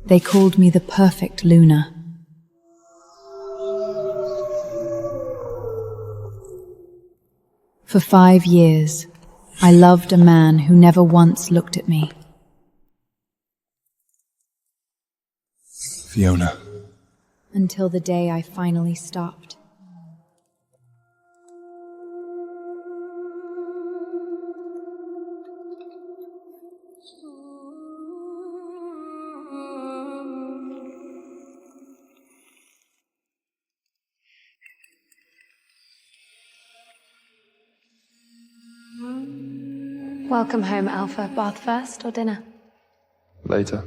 They called me the perfect Luna. For 5 years, I loved a man who never once looked at me. Fiona. Until the day I finally stopped. Welcome home, Alpha. Bath first or dinner? Later.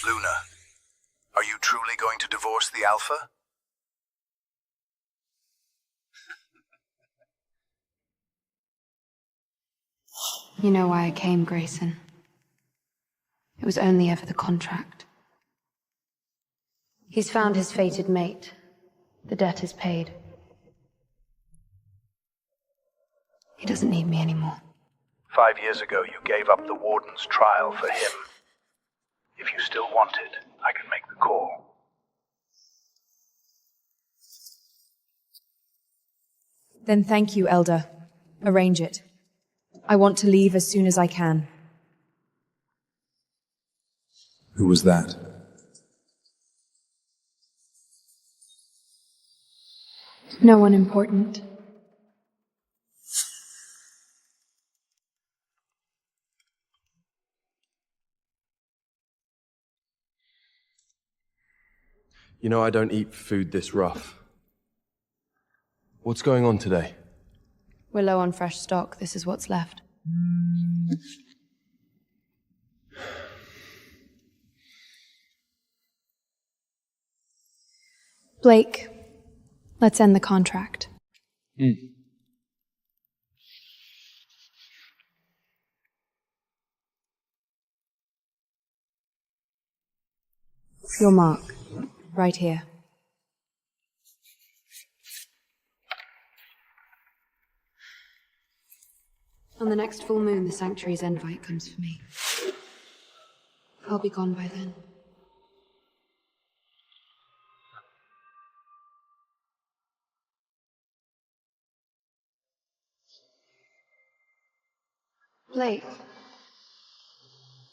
Luna, are you truly going to divorce the Alpha? You know why I came, Grayson. It was only ever the contract. He's found his fated mate. The debt is paid. He doesn't need me anymore. 5 years ago, you gave up the Warden's trial for him. If you still want it, I can make the call. Then thank you, Elder. Arrange it. I want to leave as soon as I can. Who was that? No one important. You know I don't eat food this rough. What's going on today? We're low on fresh stock. This is what's left. Blake, let's end the contract. Your mark, right here. On the next full moon, the Sanctuary's invite comes for me. I'll be gone by then. Blake.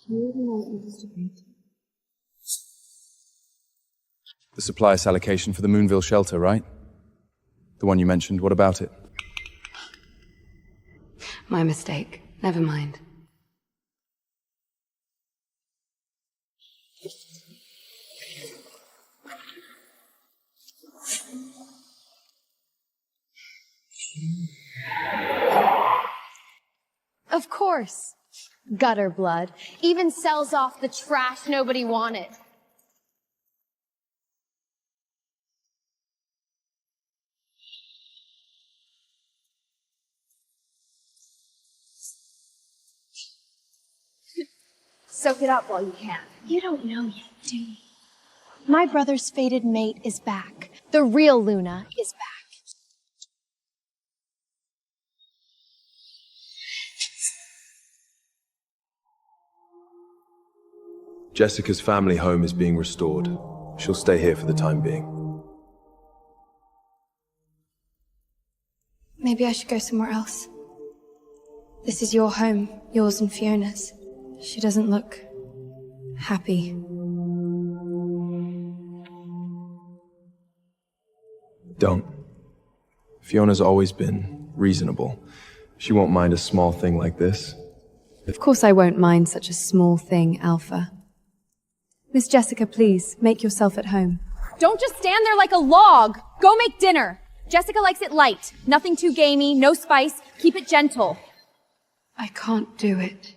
Do you even know what you used to be? The supplier allocation for the Moonville shelter, right? The one you mentioned, what about it? My mistake. Never mind. Of course. Gutter blood. Even sells off the trash nobody wanted. Soak it up while you can. You don't know yet, do you? My brother's fated mate is back. The real Luna is back. Jessica's family home is being restored. She'll stay here for the time being. Maybe I should go somewhere else. This is your home, yours and Fiona's. She doesn't look happy. Don't. Fiona's always been reasonable. She won't mind a small thing like this. Of course I won't mind such a small thing, Alpha. Miss Jessica, please, make yourself at home. Don't just stand there like a log. Go make dinner. Jessica likes it light. Nothing too gamey, no spice. Keep it gentle. I can't do it.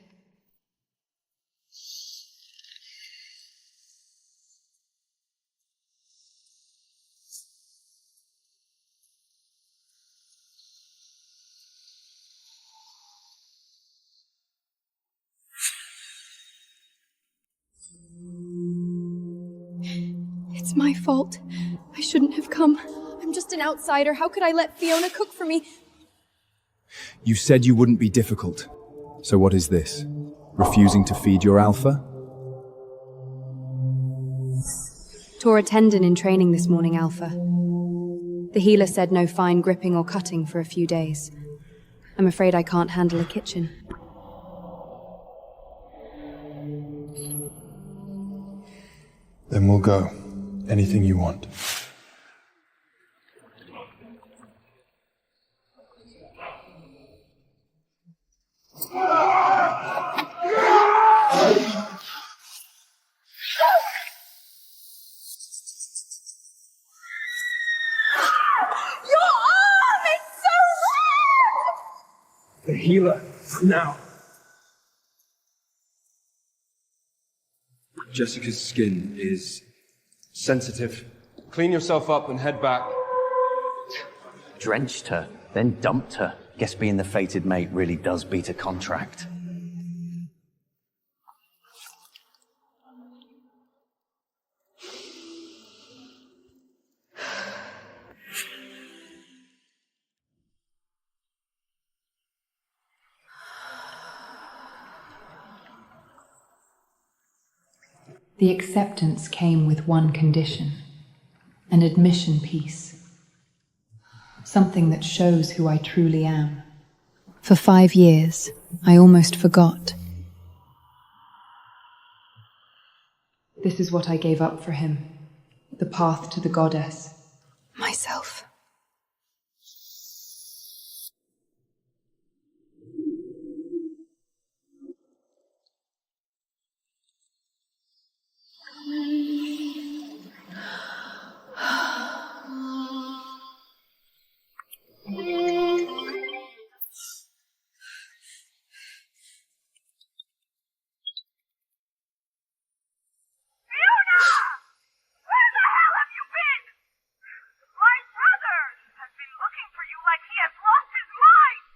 It's my fault. I shouldn't have come. I'm just an outsider. How could I let Fiona cook for me? You said you wouldn't be difficult. So what is this? Refusing to feed your alpha? Tore a tendon in training this morning, Alpha. The healer said no fine gripping or cutting for a few days. I'm afraid I can't handle a kitchen. Then we'll go. Anything you want. The healer, now. Jessica's skin is sensitive. Clean yourself up and head back. Drenched her, then dumped her. Guess being the fated mate really does beat a contract. The acceptance came with one condition, an admission piece. Something that shows who I truly am. For 5 years, I almost forgot. This is what I gave up for him, the path to the goddess. Myself.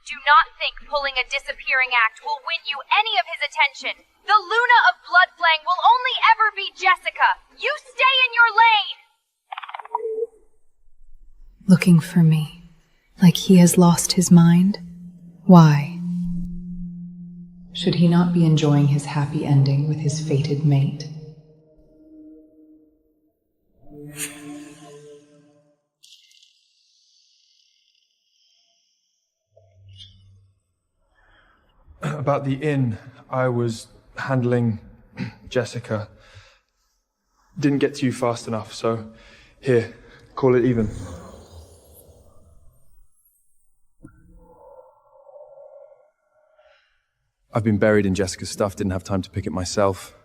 Do not think pulling a disappearing act will win you any of his attention. The Luna of Bloodflang will only ever be Jessica. You stay in your lane! Looking for me, like he has lost his mind? Why? Should he not be enjoying his happy ending with his fated mate? About the inn, I was handling Jessica. Didn't get to you fast enough, so here, call it even. I've been buried in Jessica's stuff, didn't have time to pick it myself.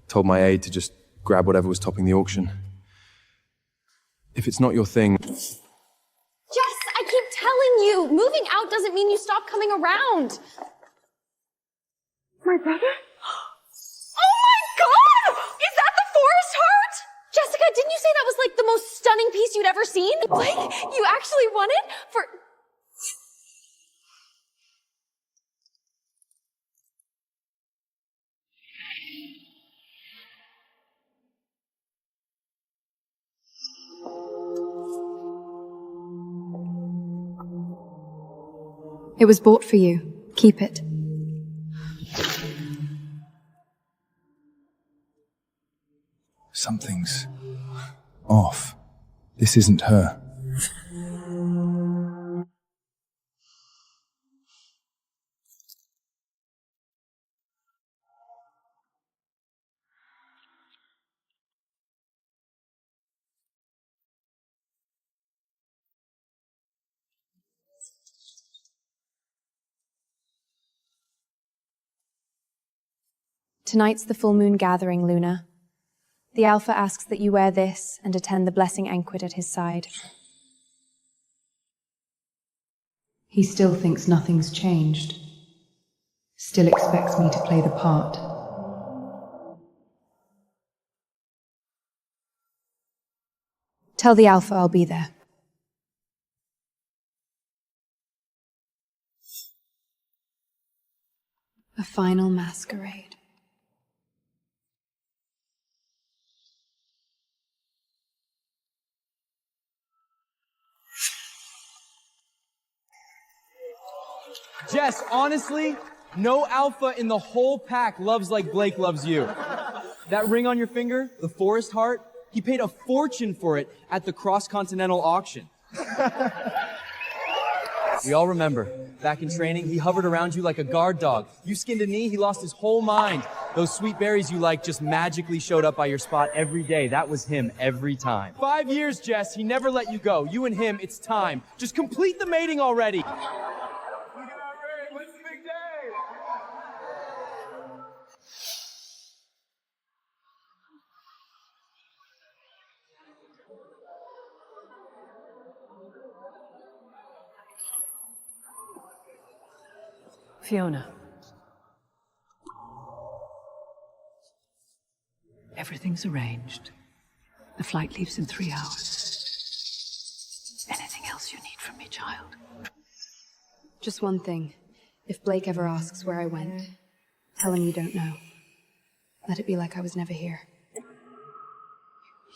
Told my aide to just grab whatever was topping the auction. If it's not your thing... Jess, I keep telling you, moving out doesn't mean you stop coming around. My brother? Oh my god! Is that the forest heart? Jessica, didn't you say that was like the most stunning piece you'd ever seen? Like, you actually won it for... It was bought for you. Keep it. Something's off. This isn't her. Tonight's the full moon gathering, Luna. The Alpha asks that you wear this and attend the blessing banquet at his side. He still thinks nothing's changed. Still expects me to play the part. Tell the Alpha I'll be there. A final masquerade. Jess, honestly, no alpha in the whole pack loves like Blake loves you. That ring on your finger, the forest heart, he paid a fortune for it at the cross-continental auction. We all remember, back in training, he hovered around you like a guard dog. You skinned a knee, he lost his whole mind. Those sweet berries you like just magically showed up by your spot every day. That was him every time. 5 years, Jess. He never let you go. You and him, it's time. Just complete the mating already. Fiona. Everything's arranged. The flight leaves in 3 hours. Anything else you need from me, child? Just one thing. If Blake ever asks where I went, tell him you don't know. Let it be like I was never here.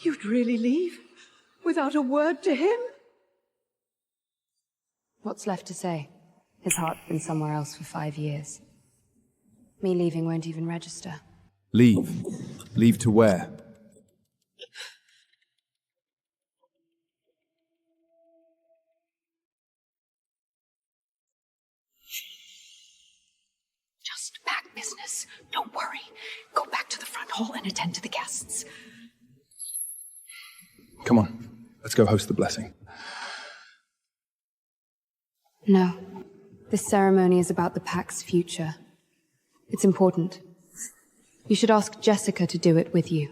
You'd really leave? Without a word to him? What's left to say? His heart's been somewhere else for 5 years. Me leaving won't even register. Leave? Leave to where? Just back business. Don't worry. Go back to the front hall and attend to the guests. Come on, let's go host the blessing. No. This ceremony is about the pack's future. It's important. You should ask Jessica to do it with you.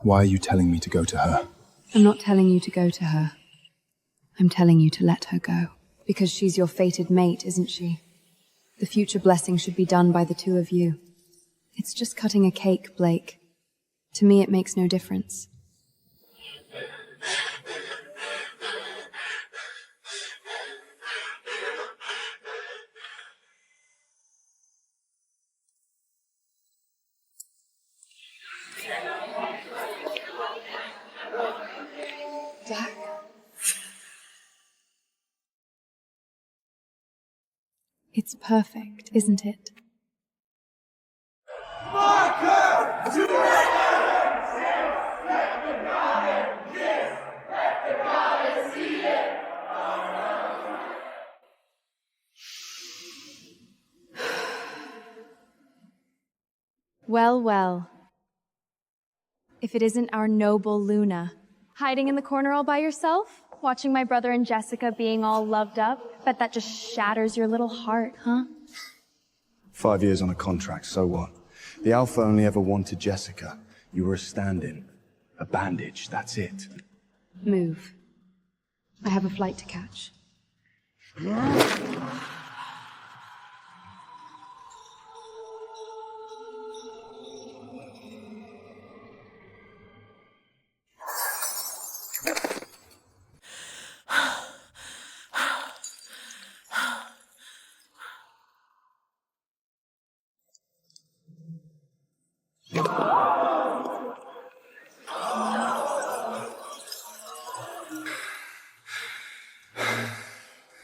Why are you telling me to go to her? I'm not telling you to go to her. I'm telling you to let her go. Because she's your fated mate, isn't she? The future blessing should be done by the two of you. It's just cutting a cake, Blake. To me, it makes no difference. Jack? It's perfect, isn't it? Well, well. If it isn't our noble Luna. Hiding in the corner all by yourself? Watching my brother and Jessica being all loved up? Bet that just shatters your little heart, huh? 5 years on a contract, so what? The Alpha only ever wanted Jessica. You were a stand-in. A bandage, that's it. Move. I have a flight to catch.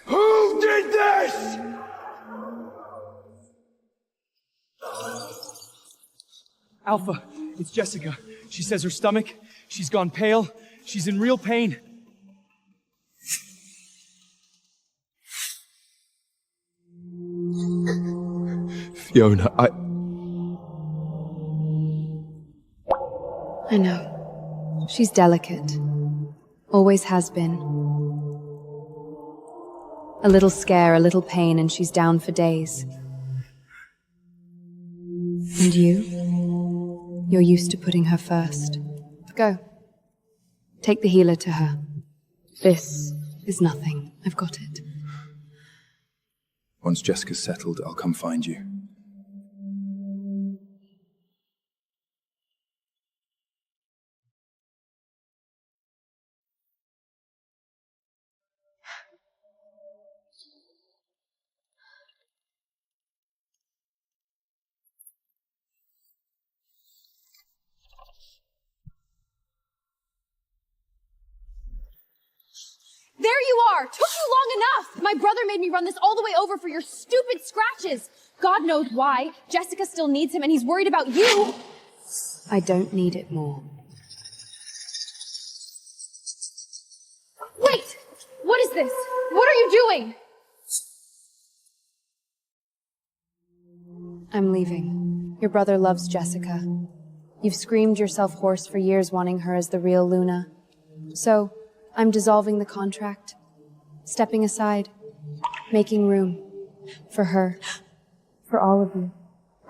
Who did this? Alpha, it's Jessica. She says her stomach, she's gone pale, she's in real pain. Fiona, I know. She's delicate. Always has been. A little scare, a little pain, and she's down for days. And you? You're used to putting her first. Go. Take the healer to her. This is nothing. I've got it. Once Jessica's settled, I'll come find you. There you are! Took you long enough! My brother made me run this all the way over for your stupid scratches! God knows why. Jessica still needs him and he's worried about you! I don't need it more. Wait! What is this? What are you doing? I'm leaving. Your brother loves Jessica. You've screamed yourself hoarse for years wanting her as the real Luna. So, I'm dissolving the contract. Stepping aside. Making room. For her. For all of you.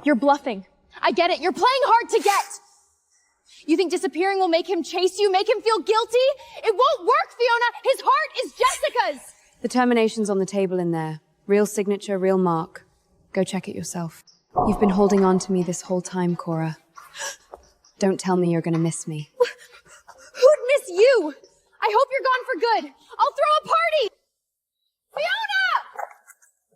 You're bluffing. I get it. You're playing hard to get. You think disappearing will make him chase you, make him feel guilty? It won't work, Fiona. His heart is Jessica's. The termination's on the table in there. Real signature, real mark. Go check it yourself. You've been holding on to me this whole time, Cora. Don't tell me you're gonna miss me. Who'd miss you? I hope you're gone for good. I'll throw a party. Fiona!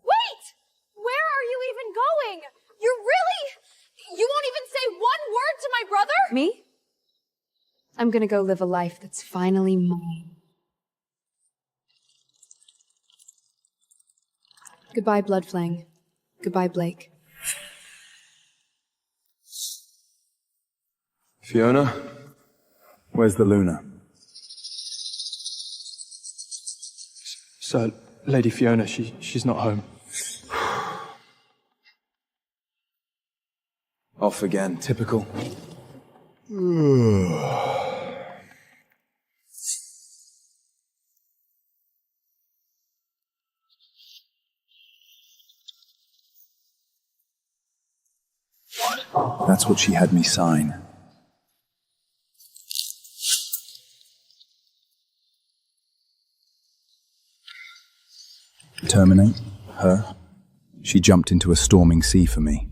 Wait! Where are you even going? You won't even say one word to my brother? Me? I'm gonna go live a life that's finally mine. Goodbye, Bloodflang. Goodbye, Blake. Fiona? Where's the Luna? Sir, Lady Fiona, she's not home. Off again, typical. That's what she had me sign. Terminate her? She jumped into a storming sea for me.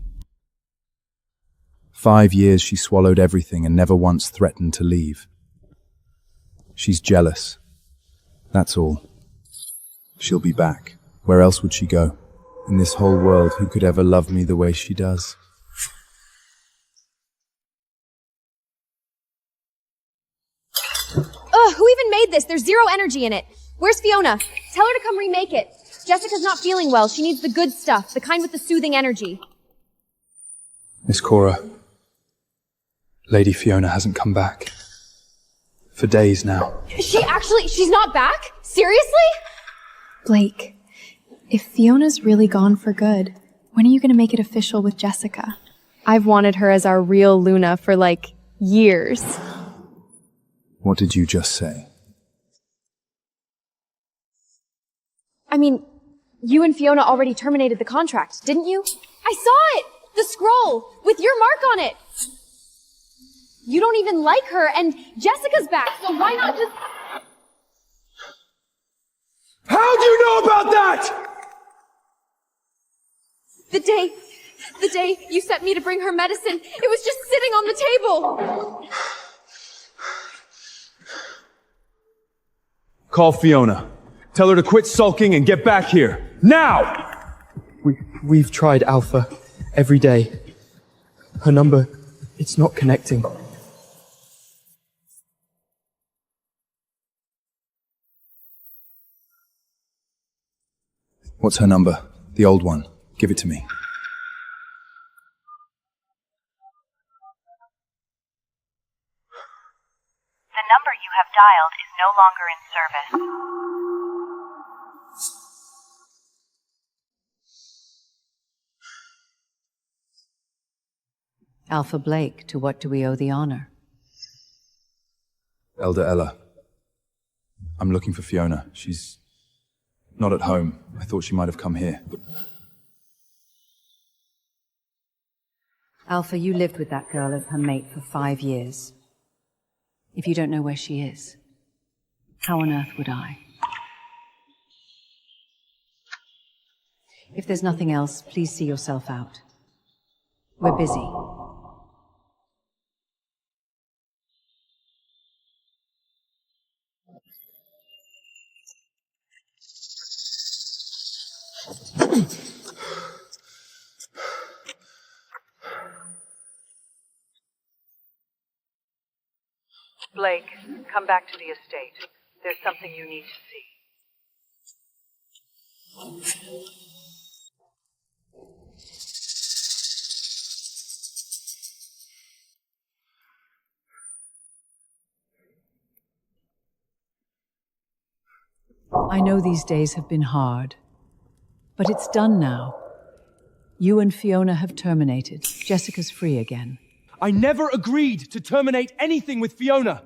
5 years she swallowed everything and never once threatened to leave. She's jealous. That's all. She'll be back. Where else would she go? In this whole world, who could ever love me the way she does? Ugh, who even made this? There's zero energy in it. Where's Fiona? Tell her to come remake it. Jessica's not feeling well. She needs the good stuff, the kind with the soothing energy. Miss Cora, Lady Fiona hasn't come back. For days now. She's not back? Seriously? Blake, if Fiona's really gone for good, when are you gonna make it official with Jessica? I've wanted her as our real Luna for, years. What did you just say? I mean, you and Fiona already terminated the contract, didn't you? I saw it! The scroll! With your mark on it! You don't even like her, and Jessica's back, so why not just... How do you know about that? The day you sent me to bring her medicine, it was just sitting on the table! Call Fiona. Tell her to quit sulking and get back here. Now! We've tried Alpha every day. Her number, it's not connecting. What's her number? The old one. Give it to me. The number you have dialed is no longer in service. Alpha Blake, to what do we owe the honor? Elder Ella. I'm looking for Fiona. She's not at home. I thought she might have come here. Alpha, you lived with that girl as her mate for 5 years. If you don't know where she is, how on earth would I? If there's nothing else, please see yourself out. We're busy. Blake, come back to the estate. There's something you need to see. I know these days have been hard, but it's done now. You and Fiona have terminated. Jessica's free again. I never agreed to terminate anything with Fiona!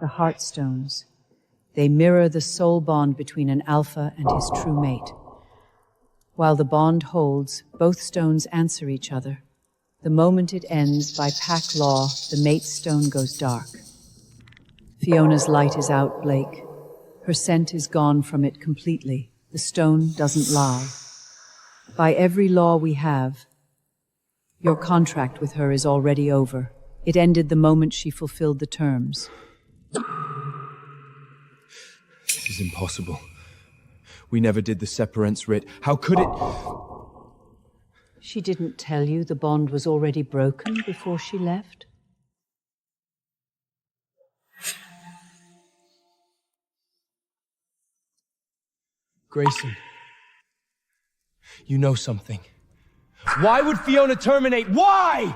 The Heartstones. They mirror the soul bond between an alpha and his true mate. While the bond holds, both stones answer each other. The moment it ends, by pack law, the mate's stone goes dark. Fiona's light is out, Blake. Her scent is gone from it completely. The stone doesn't lie. By every law we have, your contract with her is already over. It ended the moment she fulfilled the terms. This is impossible. We never did the separance writ. How could it? She didn't tell you the bond was already broken before she left? Grayson, you know something. Why would Fiona terminate? Why?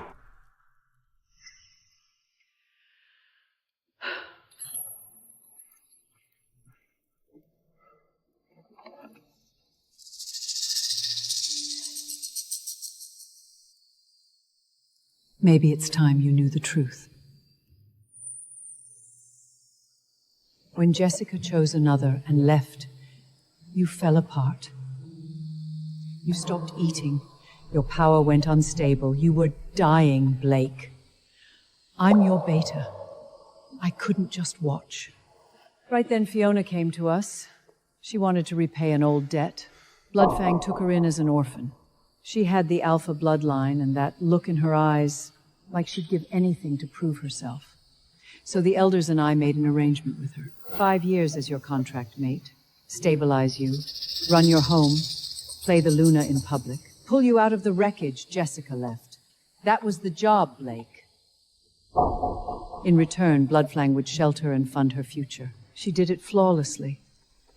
Maybe it's time you knew the truth. When Jessica chose another and left, you fell apart. You stopped eating. Your power went unstable. You were dying, Blake. I'm your beta. I couldn't just watch. Right then, Fiona came to us. She wanted to repay an old debt. Bloodfang took her in as an orphan. She had the alpha bloodline and that look in her eyes, like she'd give anything to prove herself. So the elders and I made an arrangement with her. 5 years as your contract mate. Stabilize you, run your home, play the Luna in public, pull you out of the wreckage Jessica left. That was the job, Blake. In return, Bloodfang would shelter and fund her future. She did it flawlessly.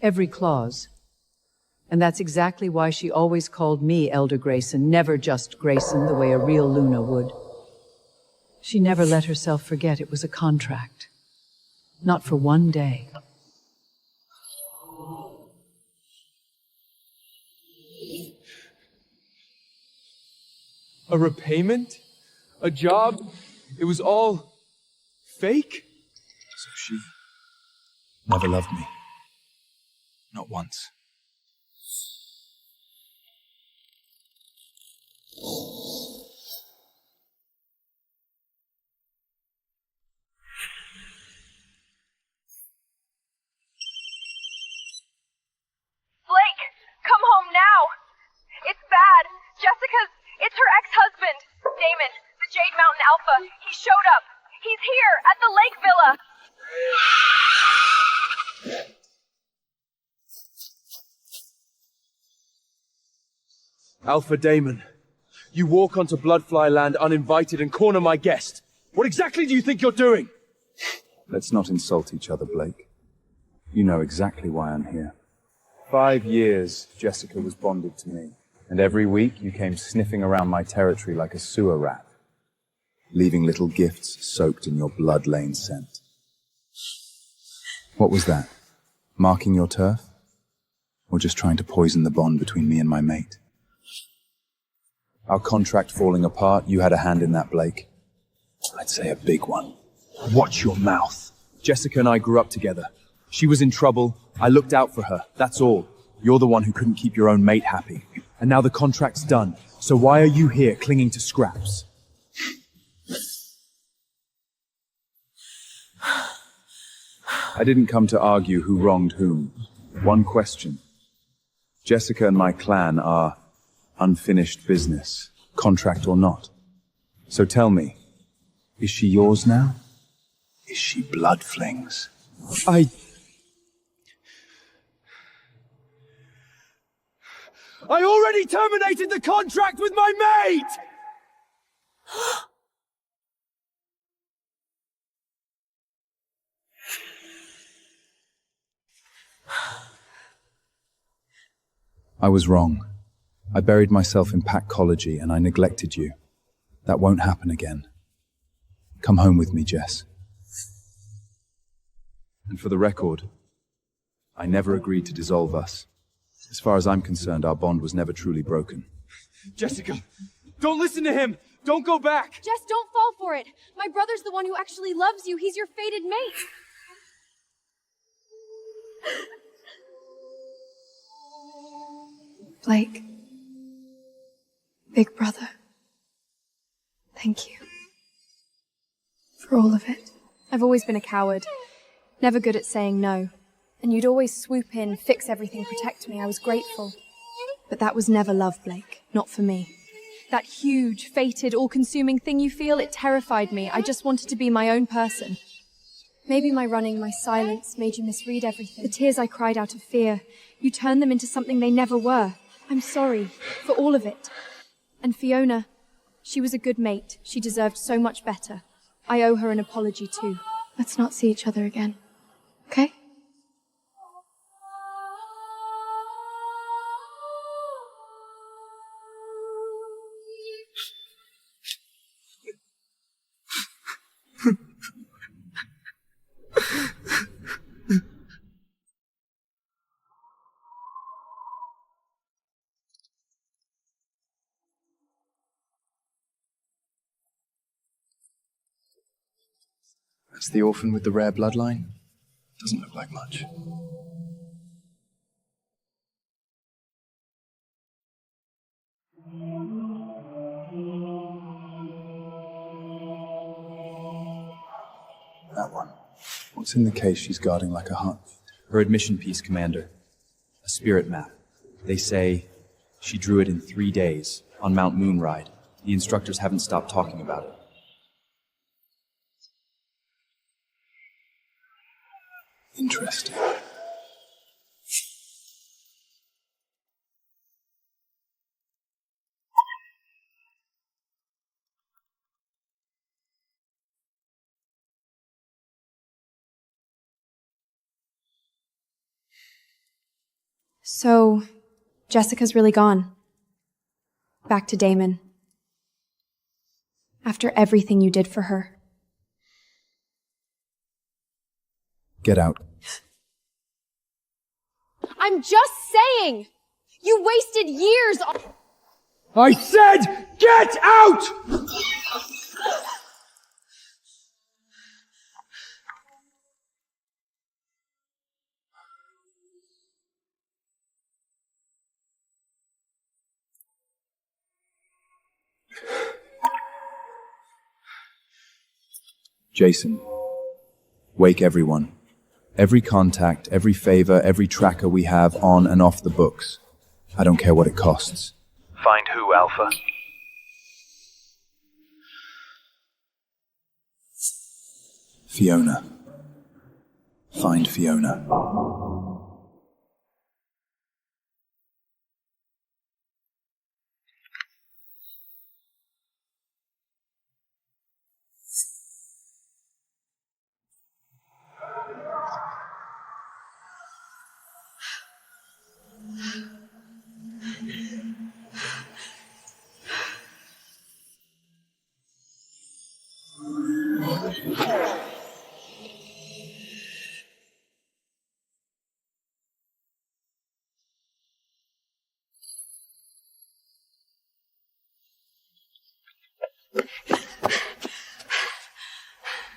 Every clause. And that's exactly why she always called me Elder Grayson, never just Grayson the way a real Luna would. She never let herself forget it was a contract. Not for one day. A repayment? A job? It was all fake? So she never loved me. Not once. Blake, come home now. It's bad. It's her ex-husband, Damon, the Jade Mountain Alpha. He showed up. He's here at the Lake Villa. Alpha Damon, you walk onto Bloodfly land uninvited and corner my guest. What exactly do you think you're doing? Let's not insult each other, Blake. You know exactly why I'm here. 5 years, Jessica was bonded to me. And every week you came sniffing around my territory like a sewer rat, leaving little gifts soaked in your blood-lane scent. What was that? Marking your turf? Or just trying to poison the bond between me and my mate? Our contract falling apart, you had a hand in that, Blake. I'd say a big one. Watch your mouth. Jessica and I grew up together. She was in trouble. I looked out for her. That's all. You're the one who couldn't keep your own mate happy. And now the contract's done. So why are you here clinging to scraps? I didn't come to argue who wronged whom. One question. Jessica and my clan are unfinished business, contract or not. So tell me, is she yours now? Is she blood flings? I already terminated the contract with my mate! I was wrong. I buried myself in packology and I neglected you. That won't happen again. Come home with me, Jess. And for the record, I never agreed to dissolve us. As far as I'm concerned, our bond was never truly broken. Jessica, don't listen to him! Don't go back! Jess, don't fall for it. My brother's the one who actually loves you. He's your fated mate. Blake. Big brother. Thank you. For all of it. I've always been a coward. Never good at saying no. And you'd always swoop in, fix everything, protect me. I was grateful. But that was never love, Blake. Not for me. That huge, fated, all-consuming thing you feel, it terrified me. I just wanted to be my own person. Maybe my running, my silence, made you misread everything. The tears I cried out of fear, you turned them into something they never were. I'm sorry for all of it. And Fiona, she was a good mate. She deserved so much better. I owe her an apology too. Let's not see each other again. Okay? That's the orphan with the rare bloodline? Doesn't look like much. That one. What's in the case she's guarding like a hut? Her admission piece, Commander. A spirit map. They say she drew it in 3 days on Mount Moonride. The instructors haven't stopped talking about it. Interesting. So, Jessica's really gone. Back to Damon. After everything you did for her. Get out. I'm just saying! You wasted years on— I said, get out! Jason, wake everyone. Every contact, every favor, every tracker we have on and off the books. I don't care what it costs. Find who, Alpha? Fiona. Find Fiona.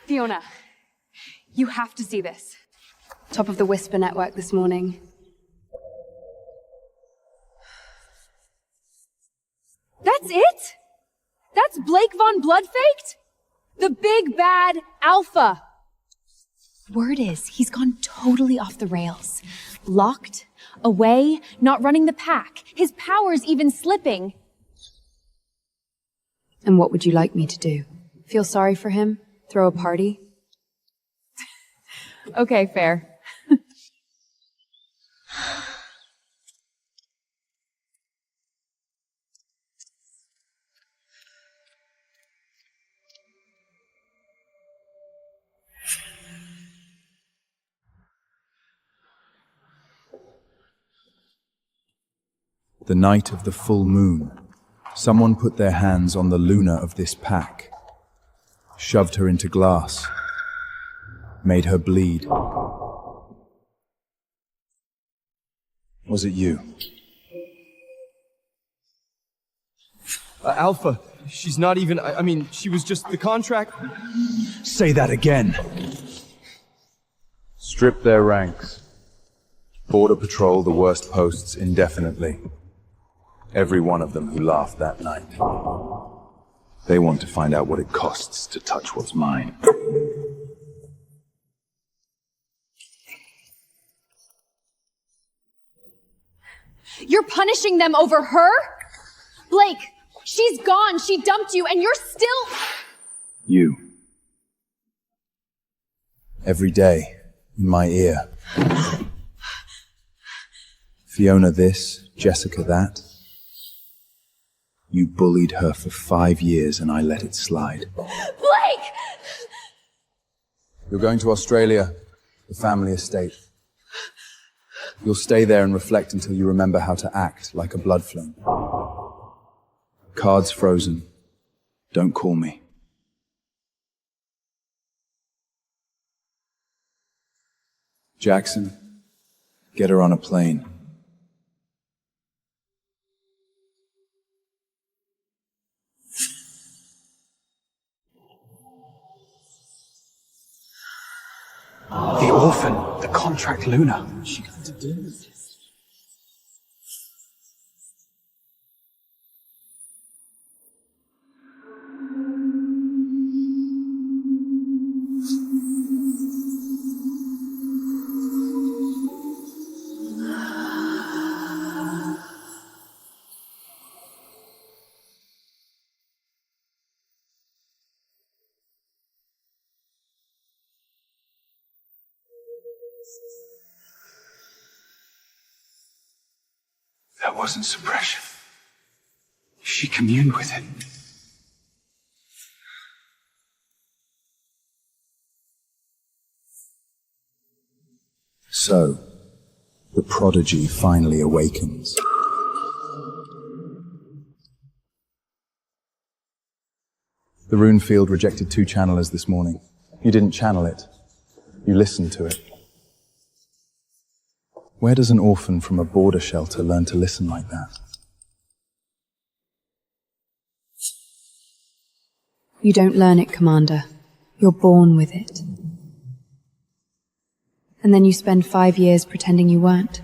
Fiona, you have to see this. Top of the Whisper network this morning. That's it? That's Blake Von Bloodfaked? The big bad Alpha. Word is, he's gone totally off the rails. Locked, away, not running the pack. His power's even slipping. And what would you like me to do? Feel sorry for him? Throw a party? Okay, fair. The night of the full moon, someone put their hands on the Luna of this pack, shoved her into glass, made her bleed. Was it you? Alpha, she's not even, I mean, she was just the contract. Say that again. Strip their ranks. Border patrol the worst posts indefinitely. Every one of them who laughed that night. They want to find out what it costs to touch what's mine. You're punishing them over her? Blake, she's gone. She dumped you, and you're still... You. Every day, in my ear. Fiona this, Jessica that. You bullied her for 5 years and I let it slide. Blake! You're going to Australia, the family estate. You'll stay there and reflect until you remember how to act like a blood flame. Cards frozen. Don't call me. Jackson, get her on a plane. The orphan, the contract Luna. What's she going to do? That wasn't suppression. She communed with it. So, the prodigy finally awakens. The rune field rejected 2 channelers this morning. You didn't channel it. You listened to it. Where does an orphan from a border shelter learn to listen like that? You don't learn it, Commander. You're born with it. And then you spend 5 years pretending you weren't.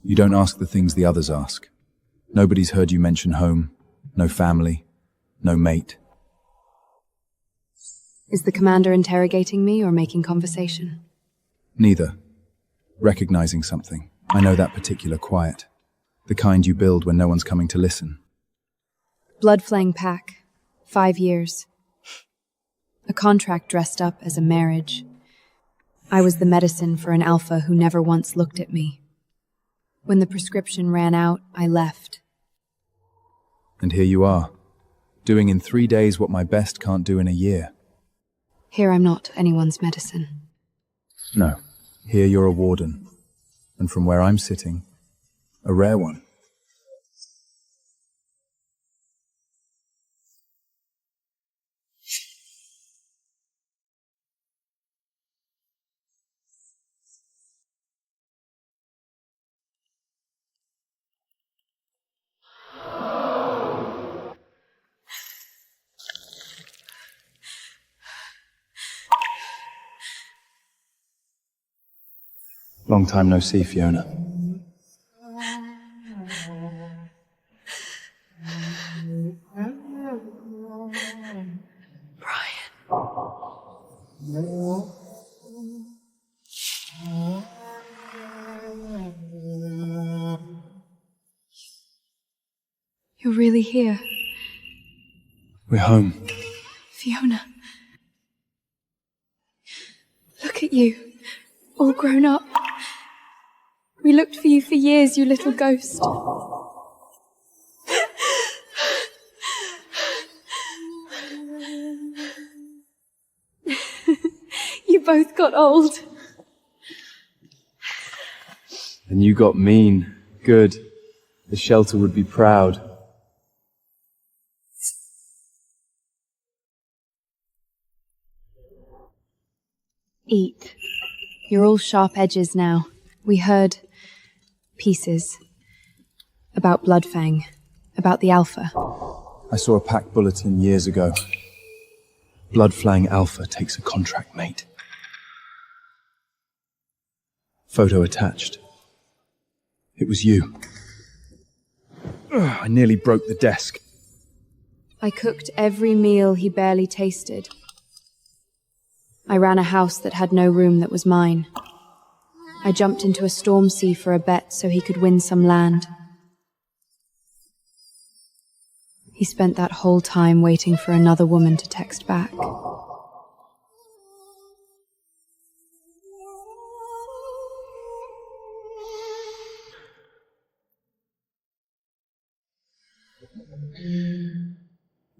You don't ask the things the others ask. Nobody's heard you mention home, no family, no mate. Is the Commander interrogating me or making conversation? Neither. Recognizing something. I know that particular quiet. The kind you build when no one's coming to listen. Bloodflang pack. 5 years. A contract dressed up as a marriage. I was the medicine for an alpha who never once looked at me. When the prescription ran out, I left. And here you are, doing in 3 days what my best can't do in a year. Here I'm not anyone's medicine. No, here you're a warden. And from where I'm sitting, a rare one. Long time no see, Fiona. You're really here, We're home. Fiona. Look at you, all grown up. We looked for you for years, you little ghost. You both got old. And you got mean. Good. The shelter would be proud. Eat. You're all sharp edges now. We heard pieces about Bloodfang, about the Alpha. I saw a pack bulletin years ago. Bloodfang Alpha takes a contract mate. Photo attached. It was you. Ugh, I nearly broke the desk. I cooked every meal he barely tasted. I ran a house that had no room that was mine. I jumped into a storm sea for a bet so he could win some land. He spent that whole time waiting for another woman to text back.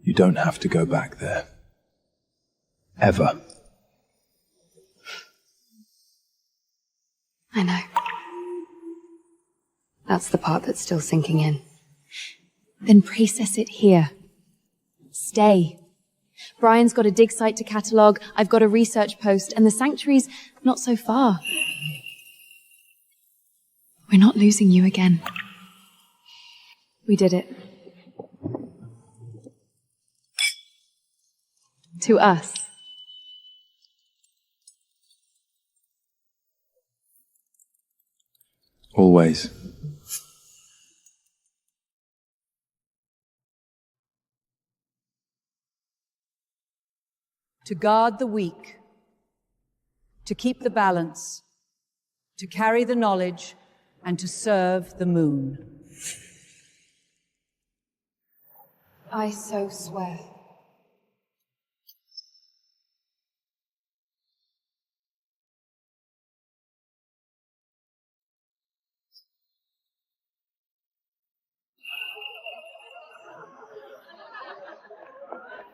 You don't have to go back there. Ever. I know. That's the part that's still sinking in. Then process it here. Stay. Brian's got a dig site to catalogue, I've got a research post, and the sanctuary's not so far. We're not losing you again. We did it. To us. Always. To guard the weak, to keep the balance, to carry the knowledge, and to serve the moon. I so swear.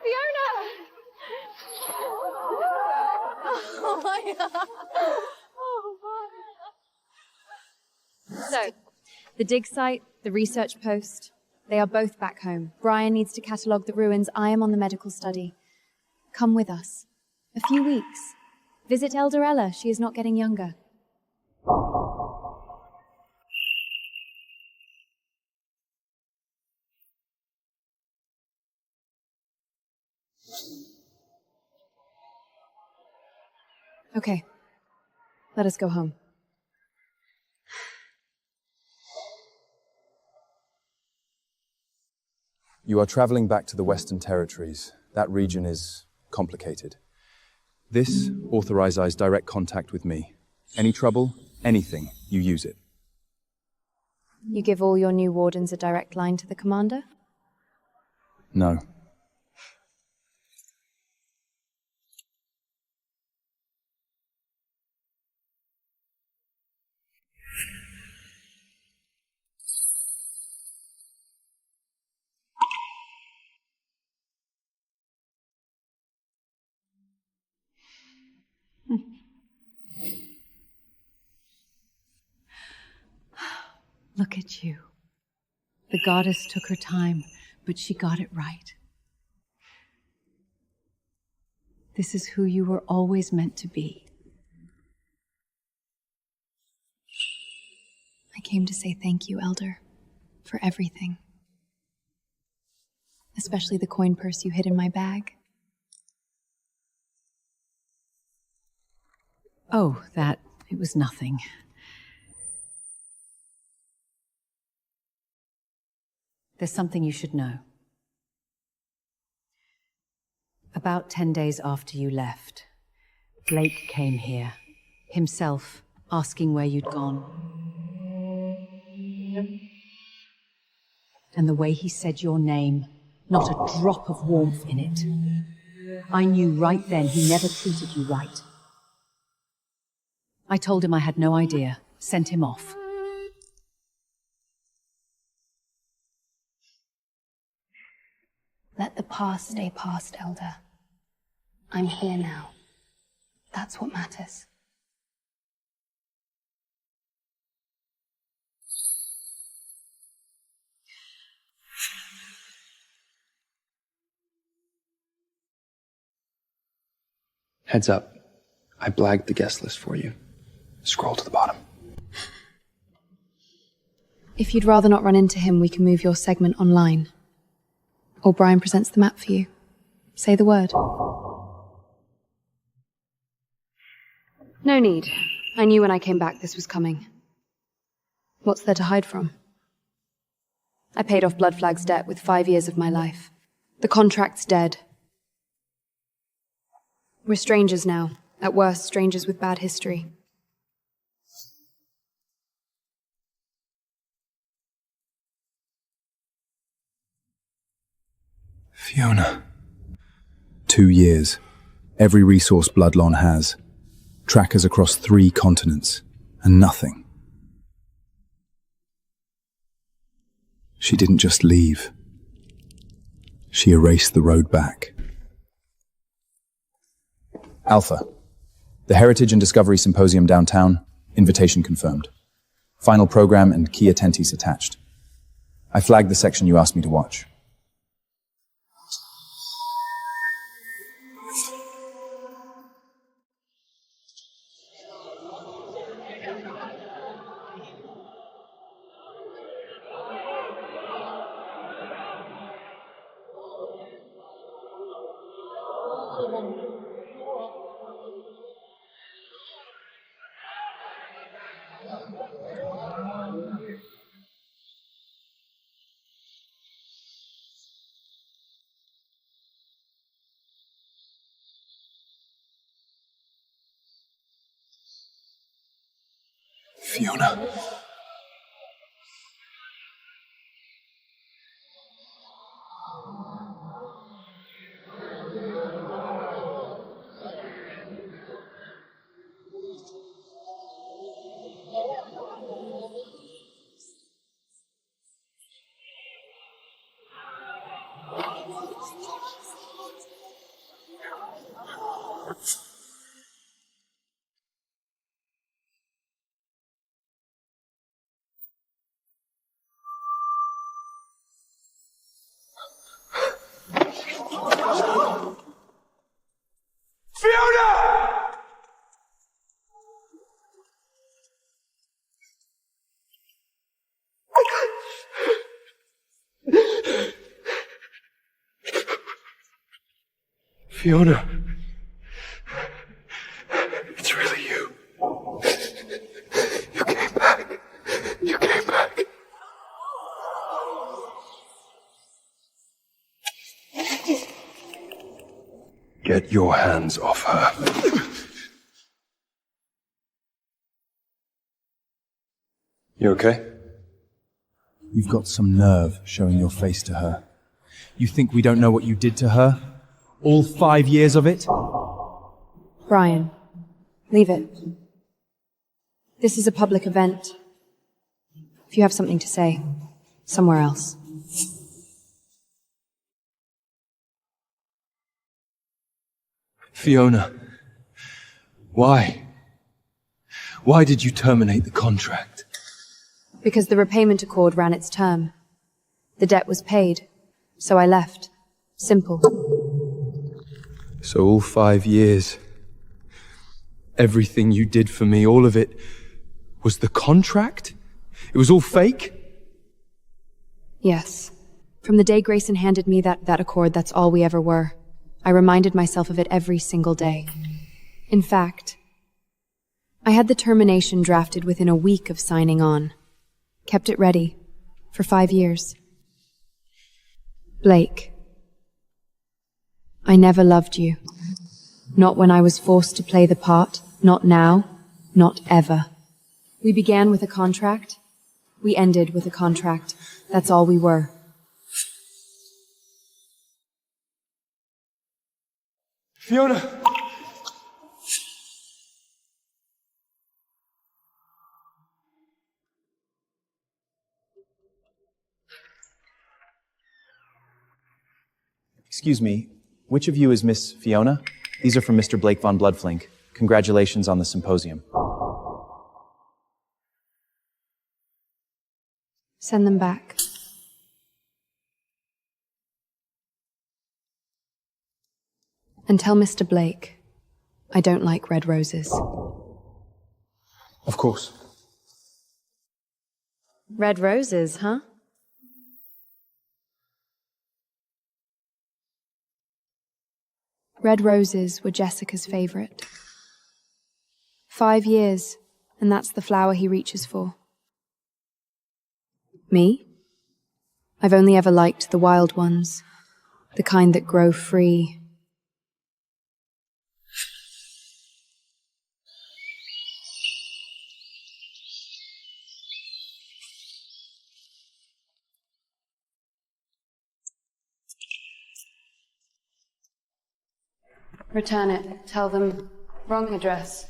Fiona! Oh my god! Oh my. So, the dig site, the research post, they are both back home. Brian needs to catalogue the ruins. I am on the medical study. Come with us. A few weeks. Visit Elderella. She is not getting younger. Okay. Let us go home. You are traveling back to the Western Territories. That region is complicated. This authorizes direct contact with me. Any trouble, anything, you use it. You give all your new wardens a direct line to the commander? No. Look at you. The goddess took her time, but she got it right. This is who you were always meant to be. I came to say thank you, Elder, for everything. Especially the coin purse you hid in my bag. Oh, it was nothing. There's something you should know. About 10 days after you left, Blake came here, himself, asking where you'd gone. And the way he said your name, not a drop of warmth in it. I knew right then he never treated you right. I told him I had no idea, sent him off. Let the past stay past, Elder. I'm here now. That's what matters. Heads up. I blagged the guest list for you. Scroll to the bottom. If you'd rather not run into him, we can move your segment online. Or Brian presents the map for you. Say the word. No need. I knew when I came back this was coming. What's there to hide from? I paid off Blood Flag's debt with 5 years of my life. The contract's dead. We're strangers now. At worst, strangers with bad history. Fiona. 2 years. Every resource Bloodlawn has. Trackers across 3 continents. And nothing. She didn't just leave. She erased the road back. Alpha. The Heritage and Discovery Symposium downtown. Invitation confirmed. Final program and key attendees attached. I flagged the section you asked me to watch. Fiona. Fiona. It's really you. You came back. You came back. Get your hands off her. You okay? You've got some nerve showing your face to her. You think we don't know what you did to her? All 5 years of it? Brian, leave it. This is a public event. If you have something to say, somewhere else. Fiona. Why? Why did you terminate the contract? Because the repayment accord ran its term. The debt was paid, so I left. Simple. So all 5 years, everything you did for me, all of it, was the contract? It was all fake? Yes. From the day Grayson handed me that accord, that's all we ever were. I reminded myself of it every single day. In fact, I had the termination drafted within a week of signing on. Kept it ready. For 5 years. Blake. I never loved you. Not when I was forced to play the part, not now, not ever. We began with a contract. We ended with a contract. That's all we were. Fiona! Excuse me, which of you is Miss Fiona? These are from Mr. Blake von Bloodflink. Congratulations on the symposium. Send them back. And tell Mr. Blake, I don't like red roses. Of course. Red roses, huh? Red roses were Jessica's favorite. 5 years, and that's the flower he reaches for. Me? I've only ever liked the wild ones, the kind that grow free. Return it. Tell them wrong address.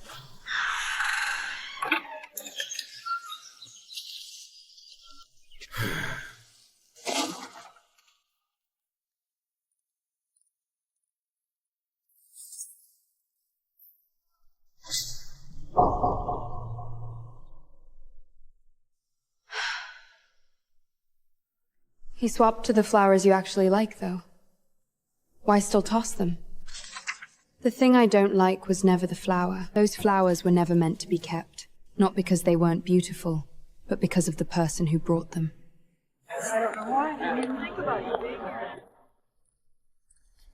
He swapped to the flowers you actually like, though. Why still toss them? The thing I don't like was never the flower. Those flowers were never meant to be kept. Not because they weren't beautiful, but because of the person who brought them.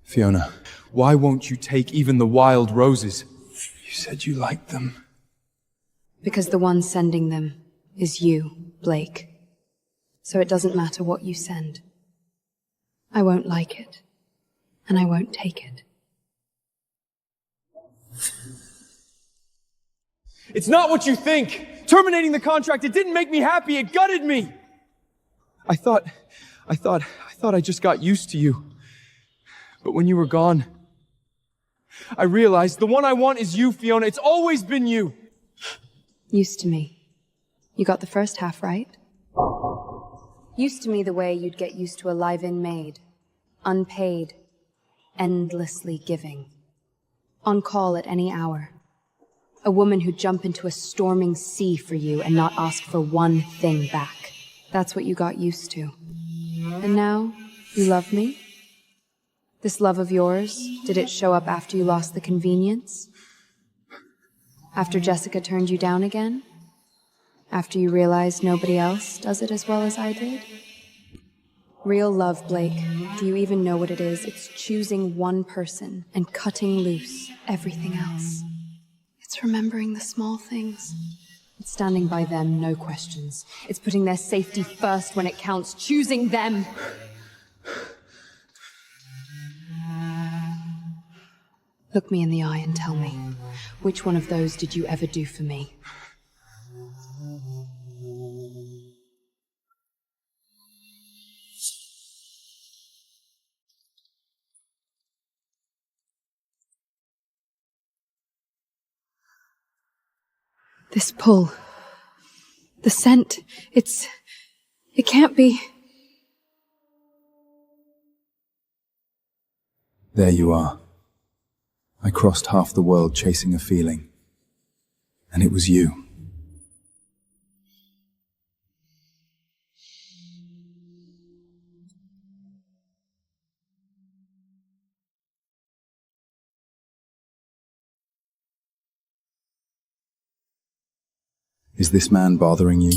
Fiona, why won't you take even the wild roses? You said you liked them. Because the one sending them is you, Blake. So it doesn't matter what you send. I won't like it, and I won't take it. It's not what you think! Terminating the contract, it didn't make me happy, it gutted me! I thought I just got used to you. But when you were gone, I realized the one I want is you, Fiona. It's always been you. Used to me. You got the first half right. Used to me the way you'd get used to a live-in maid. Unpaid. Endlessly giving. On call at any hour. A woman who'd jump into a storming sea for you and not ask for one thing back. That's what you got used to. And now, you love me? This love of yours, did it show up after you lost the convenience? After Jessica turned you down again? After you realized nobody else does it as well as I did? Real love, Blake, do you even know what it is? It's choosing one person and cutting loose everything else. It's remembering the small things. It's standing by them, no questions. It's putting their safety first when it counts, choosing them. Look me in the eye and tell me, which one of those did you ever do for me? This pull. The scent. It can't be. There you are. I crossed half the world chasing a feeling. And it was you. Is this man bothering you?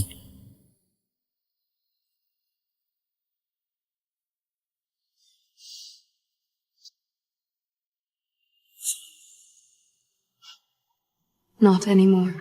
Not anymore.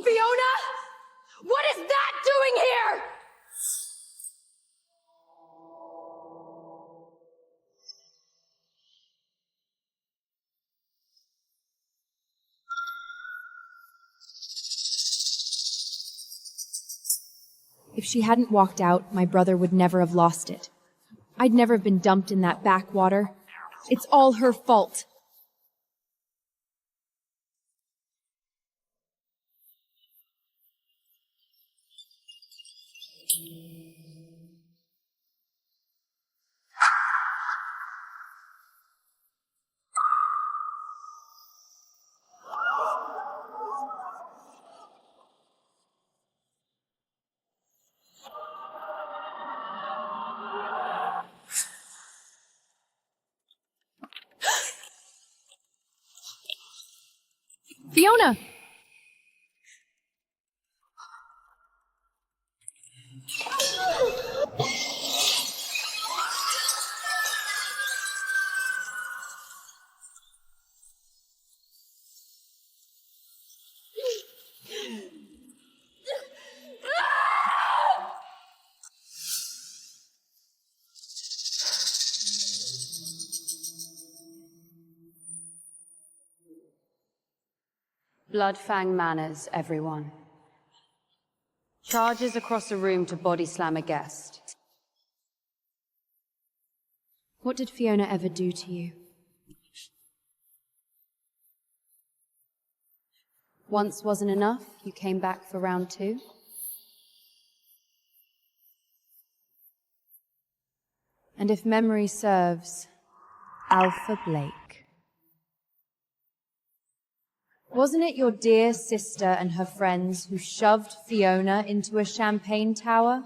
Fiona! What is that doing here? If she hadn't walked out, my brother would never have lost it. I'd never have been dumped in that backwater. It's all her fault. Fiona! Bloodfang manners, everyone. Charges across the room to body slam a guest. What did Fiona ever do to you? Once wasn't enough, you came back for round 2? And if memory serves, Alpha Blake. Wasn't it your dear sister and her friends who shoved Fiona into a champagne tower?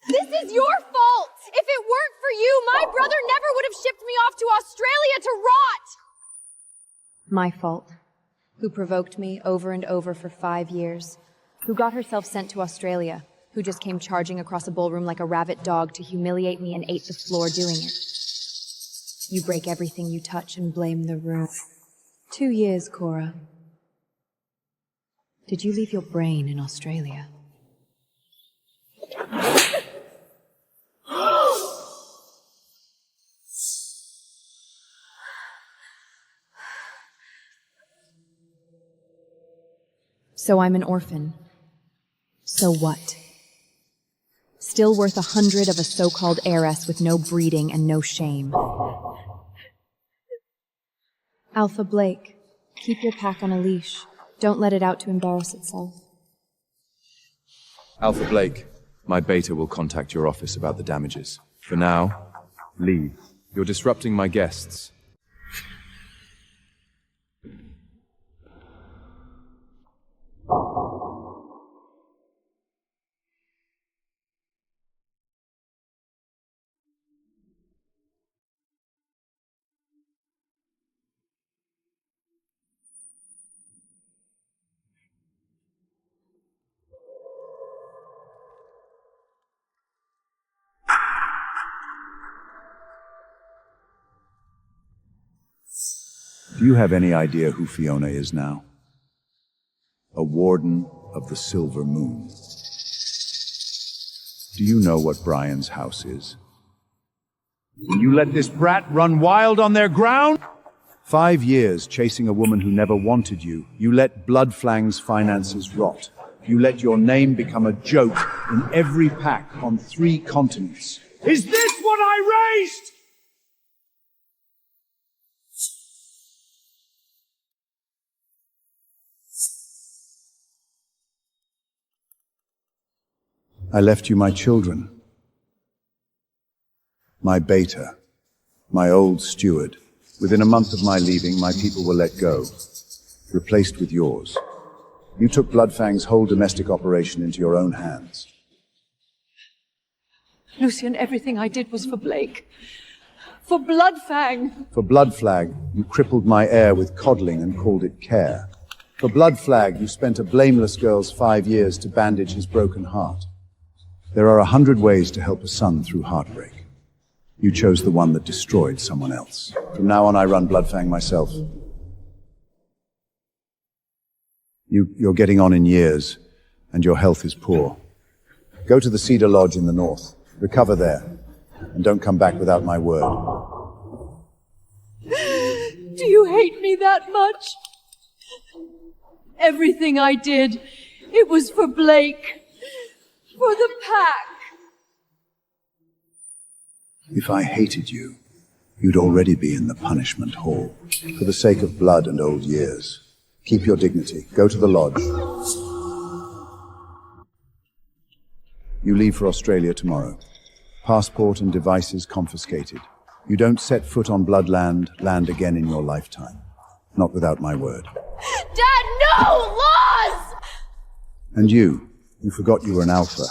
This is your fault! If it weren't for you, my brother never would have shipped me off to Australia to rot! My fault. Who provoked me over and over for 5 years. Who got herself sent to Australia. Who just came charging across a ballroom like a rabid dog to humiliate me and ate the floor doing it. You break everything you touch and blame the room. 2 years, Cora. Did you leave your brain in Australia? So I'm an orphan. So what? Still worth 100 of a so-called heiress with no breeding and no shame. Alpha Blake, keep your pack on a leash. Don't let it out to embarrass itself. Alpha Blake, my beta will contact your office about the damages. For now, leave. You're disrupting my guests. Do you have any idea who Fiona is now? A warden of the Silver Moon. Do you know what Brian's house is? You let this brat run wild on their ground? 5 years chasing a woman who never wanted you. You let Bloodflang's finances rot. You let your name become a joke in every pack on 3 continents. Is this what I raised? I left you my children, my beta, my old steward. Within a month of my leaving, my people were let go, replaced with yours. You took Bloodfang's whole domestic operation into your own hands. Lucian, everything I did was for Blake. For Bloodfang! For Bloodflag, you crippled my heir with coddling and called it care. For Bloodflag, you spent a blameless girl's 5 years to bandage his broken heart. There are 100 ways to help a son through heartbreak. You chose the one that destroyed someone else. From now on, I run Bloodfang myself. You're getting on in years, and your health is poor. Go to the Cedar Lodge in the north. Recover there, and don't come back without my word. Do you hate me that much? Everything I did, it was for Blake. For the pack. If I hated you, you'd already be in the punishment hall. For the sake of blood and old years, keep your dignity. Go to the lodge. You leave for Australia tomorrow. Passport and devices confiscated. You don't set foot on Bloodland land again in your lifetime. Not without my word. Dad, no! Laws! And you forgot you were an alpha.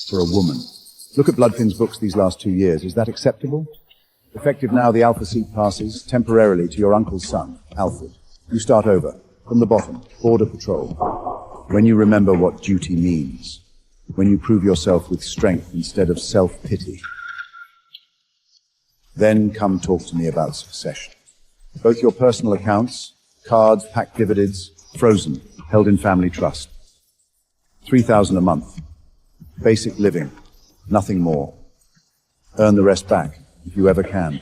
For a woman. Look at Bloodfin's books these last 2 years. Is that acceptable? Effective now, the alpha seat passes temporarily to your uncle's son, Alfred. You start over, from the bottom, border patrol. When you remember what duty means. When you prove yourself with strength instead of self-pity. Then come talk to me about succession. Both your personal accounts, cards, packed dividends, frozen, held in family trust. 3,000 a month. Basic living, nothing more. Earn the rest back, if you ever can.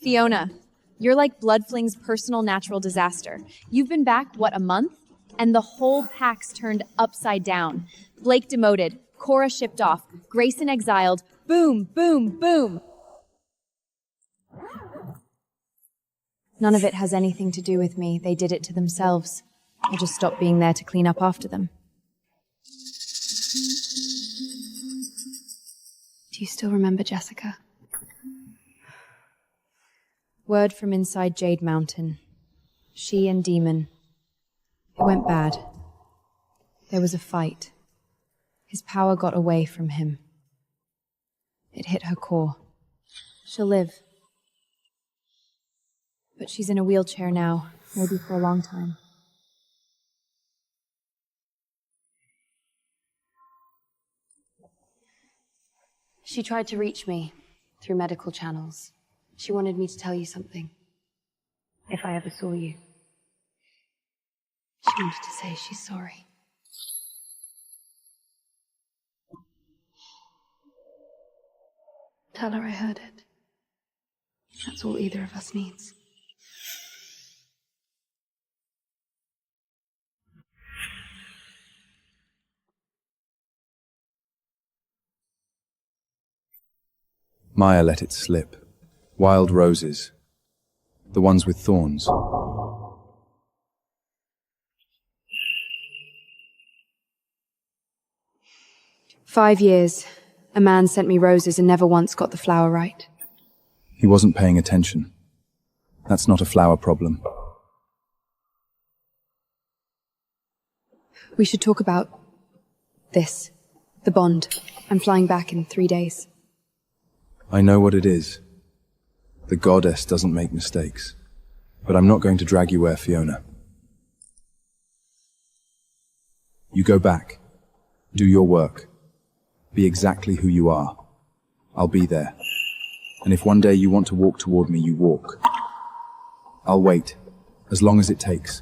Fiona, you're like Bloodfling's personal natural disaster. You've been back, what, a month? And the whole pack's turned upside down. Blake demoted, Cora shipped off, Grayson exiled, boom, boom, boom. None of it has anything to do with me. They did it to themselves. I just stopped being there to clean up after them. Do you still remember Jessica? Word from inside Jade Mountain. She and Demon. It went bad. There was a fight. His power got away from him. It hit her core. She'll live. But she's in a wheelchair now, maybe for a long time. She tried to reach me through medical channels. She wanted me to tell you something. If I ever saw you. She wanted to say she's sorry. Tell her I heard it. That's all either of us needs. Maya let it slip. Wild roses. The ones with thorns. "5 years. A man sent me roses and never once got the flower right." He wasn't paying attention. That's not a flower problem. We should talk about this. The bond. I'm flying back in 3 days. I know what it is. The goddess doesn't make mistakes. But I'm not going to drag you where, Fiona. You go back. Do your work. Be exactly who you are. I'll be there. And if one day you want to walk toward me, you walk. I'll wait, as long as it takes.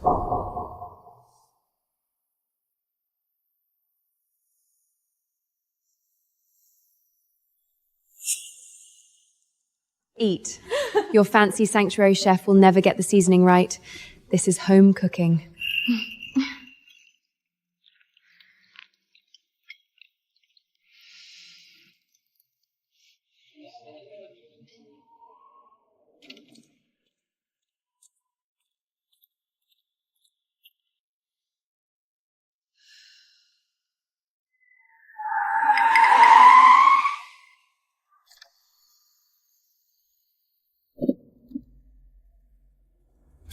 Eat. Your fancy sanctuary chef will never get the seasoning right. This is home cooking.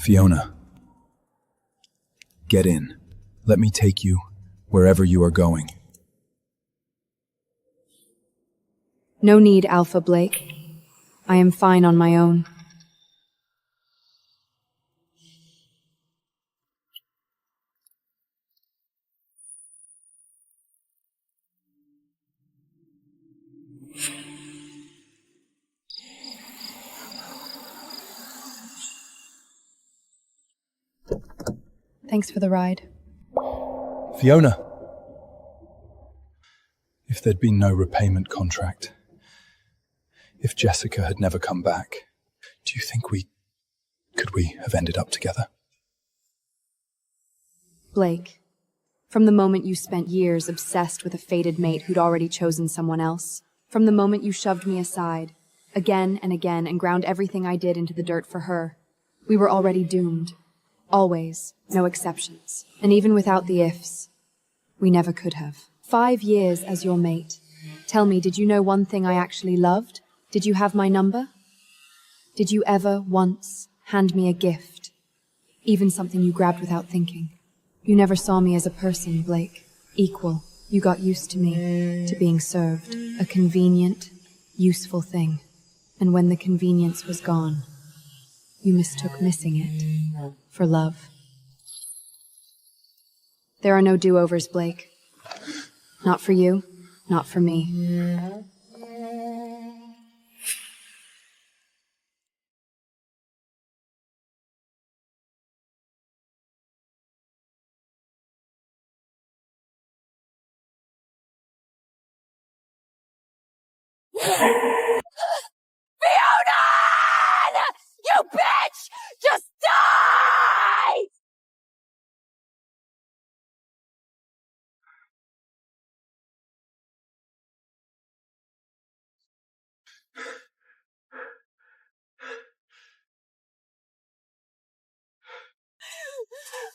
Fiona, get in. Let me take you wherever you are going. No need, Alpha Blake. I am fine on my own. Thanks for the ride. Fiona! If there'd been no repayment contract, if Jessica had never come back, do you think could we have ended up together? Blake, from the moment you spent years obsessed with a fated mate who'd already chosen someone else, from the moment you shoved me aside, again and again, and ground everything I did into the dirt for her, we were already doomed. Always, no exceptions. And even without the ifs, we never could have. 5 years as your mate. Tell me, did you know one thing I actually loved? Did you have my number? Did you ever, once, hand me a gift? Even something you grabbed without thinking? You never saw me as a person, Blake. Equal. You got used to me, to being served. A convenient, useful thing. And when the convenience was gone, you mistook missing it for love. There are no do-overs, Blake. Not for you, not for me. Fiona! You bitch! Just die!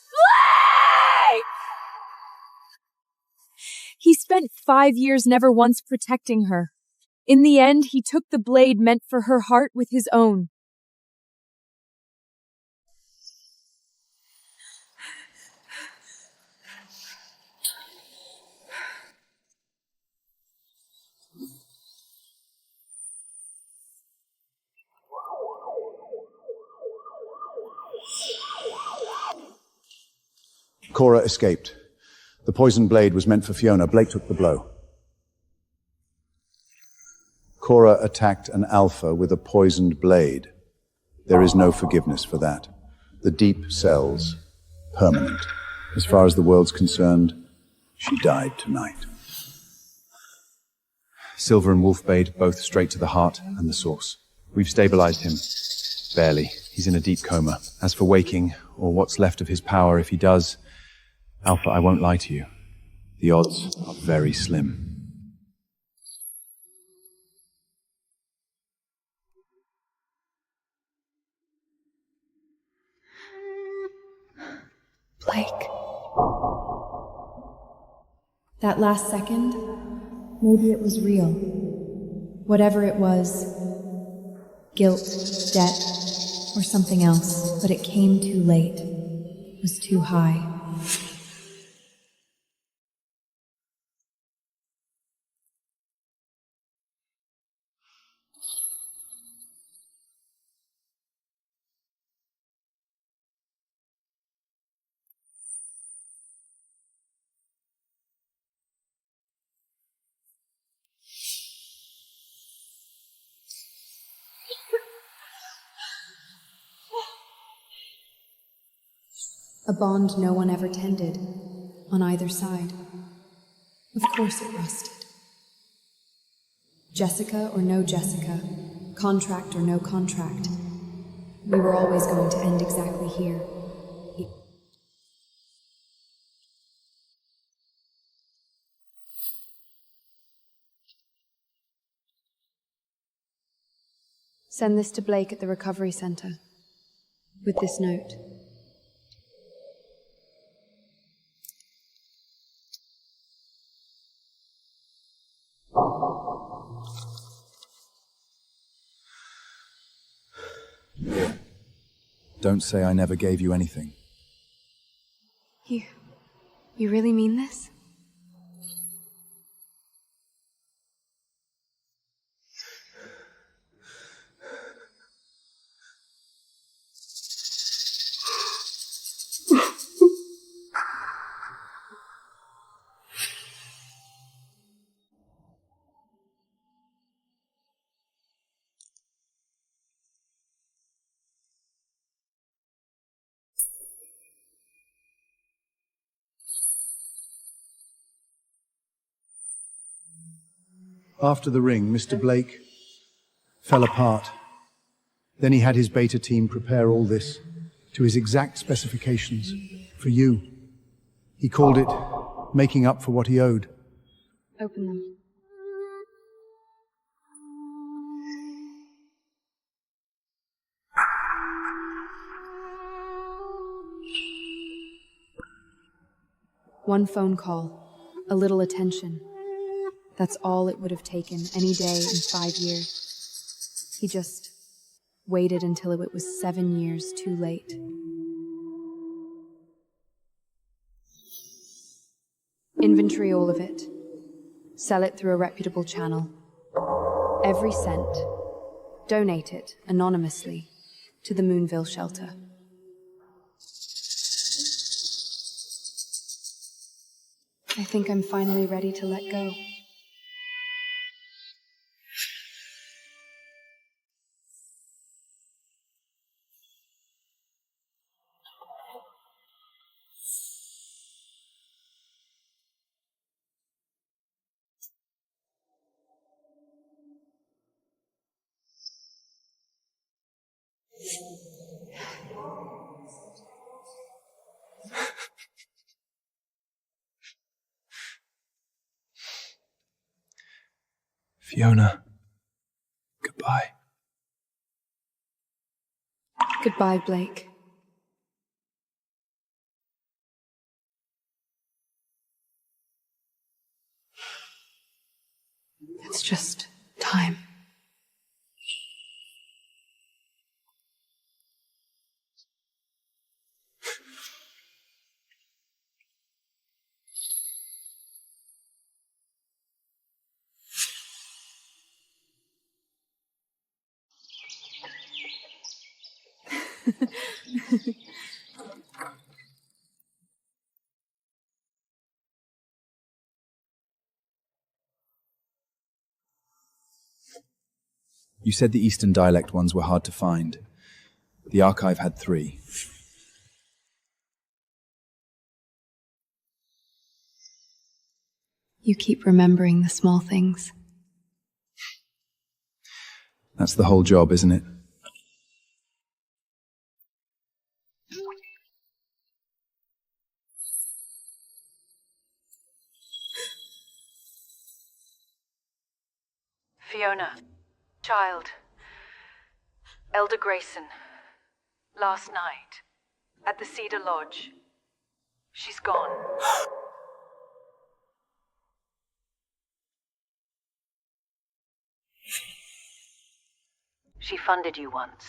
Blake! He spent 5 years never once protecting her. In the end, he took the blade meant for her heart with his own. Cora escaped. The poisoned blade was meant for Fiona. Blake took the blow. Cora attacked an alpha with a poisoned blade. There is no forgiveness for that. The deep cells, permanent. As far as the world's concerned, she died tonight. Silver and Wolfbade, both straight to the heart and the source. We've stabilized him. Barely. He's in a deep coma. As for waking, or what's left of his power if he does, Alpha, I won't lie to you. The odds are very slim. Blake. That last second, maybe it was real. Whatever it was, guilt, debt, or something else, but it came too late. It was too high. A bond no one ever tended, on either side. Of course it rusted. Jessica or no Jessica, contract or no contract, we were always going to end exactly here. Send this to Blake at the recovery center, with this note. Don't say I never gave you anything. You really mean this? After the ring, Mr. Blake fell apart. Then he had his beta team prepare all this to his exact specifications for you. He called it making up for what he owed. Open them. One phone call, a little attention. That's all it would have taken any day in 5 years. He just waited until it was 7 years too late. Inventory all of it. Sell it through a reputable channel. Every cent. Donate it anonymously to the Moonville shelter. I think I'm finally ready to let go. Fiona, goodbye. Goodbye, Blake. It's just time. You said the Eastern dialect ones were hard to find. The archive had 3. You keep remembering the small things. That's the whole job, isn't it? Fiona, child, Elder Grayson, last night, at the Cedar Lodge. She's gone. She funded you once,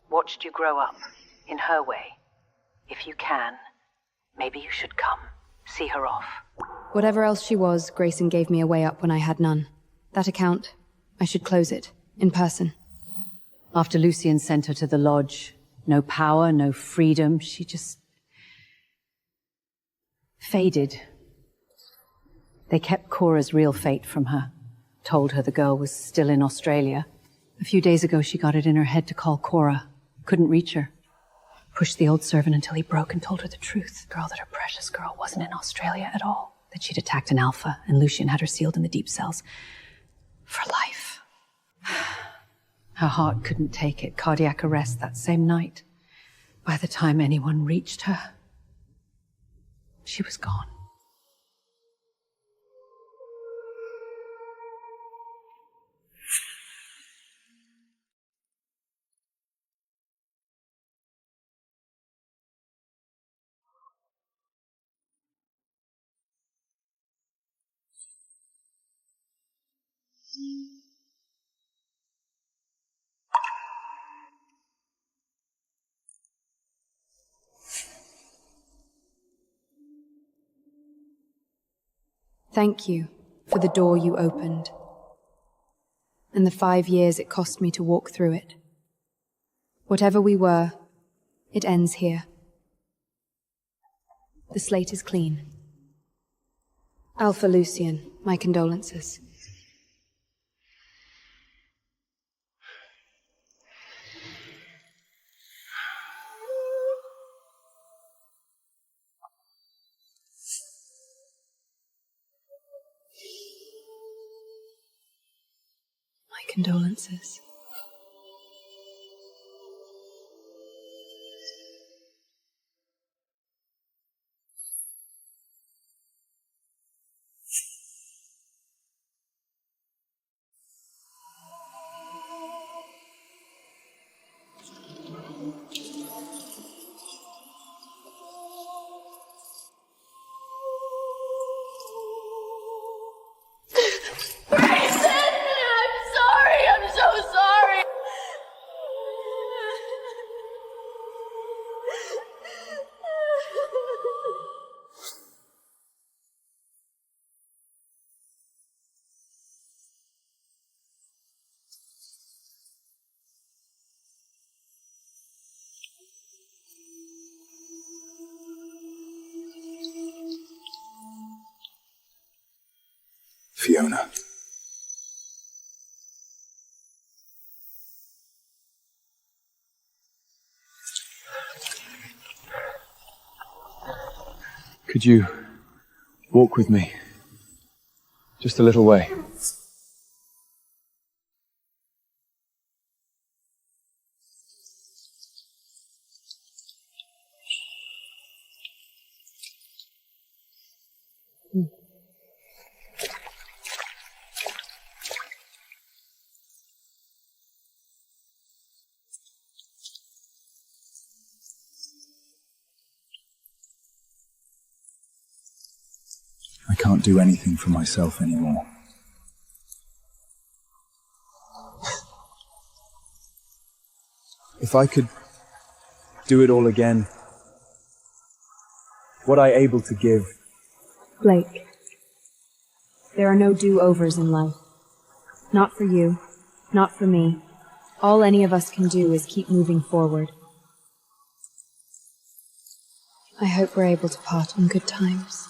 watched you grow up, in her way. If you can, maybe you should come, see her off. Whatever else she was, Grayson gave me a way up when I had none. That account, I should close it, in person. After Lucian sent her to the lodge, no power, no freedom, she just faded. They kept Cora's real fate from her, told her the girl was still in Australia. A few days ago, she got it in her head to call Cora. Couldn't reach her. Pushed the old servant until he broke and told her the truth. Girl, that her precious girl wasn't in Australia at all. That she'd attacked an alpha, and Lucian had her sealed in the deep cells. For life. Her heart couldn't take it. Cardiac arrest that same night. By the time anyone reached her, she was gone. Thank you for the door you opened, and the 5 years it cost me to walk through it. Whatever we were, it ends here. The slate is clean. Alpha Lucian, my condolences. My condolences. I'm so sorry. Fiona. Could you walk with me? Just a little way. I can't do anything for myself anymore. If I could do it all again, what I able to give? Blake, there are no do-overs in life. Not for you, not for me. All any of us can do is keep moving forward. I hope we're able to part on good times.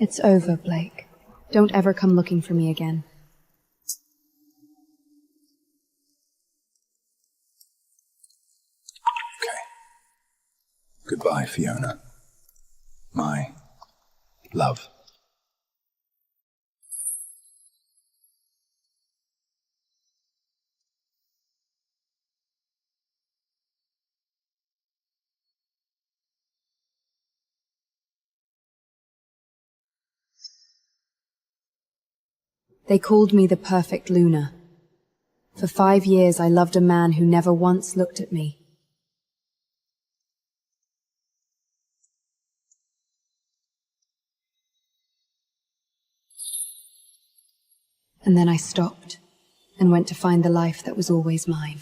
It's over, Blake. Don't ever come looking for me again. Goodbye, Fiona. My love. They called me the perfect Luna. For 5 years I loved a man who never once looked at me. And then I stopped and went to find the life that was always mine.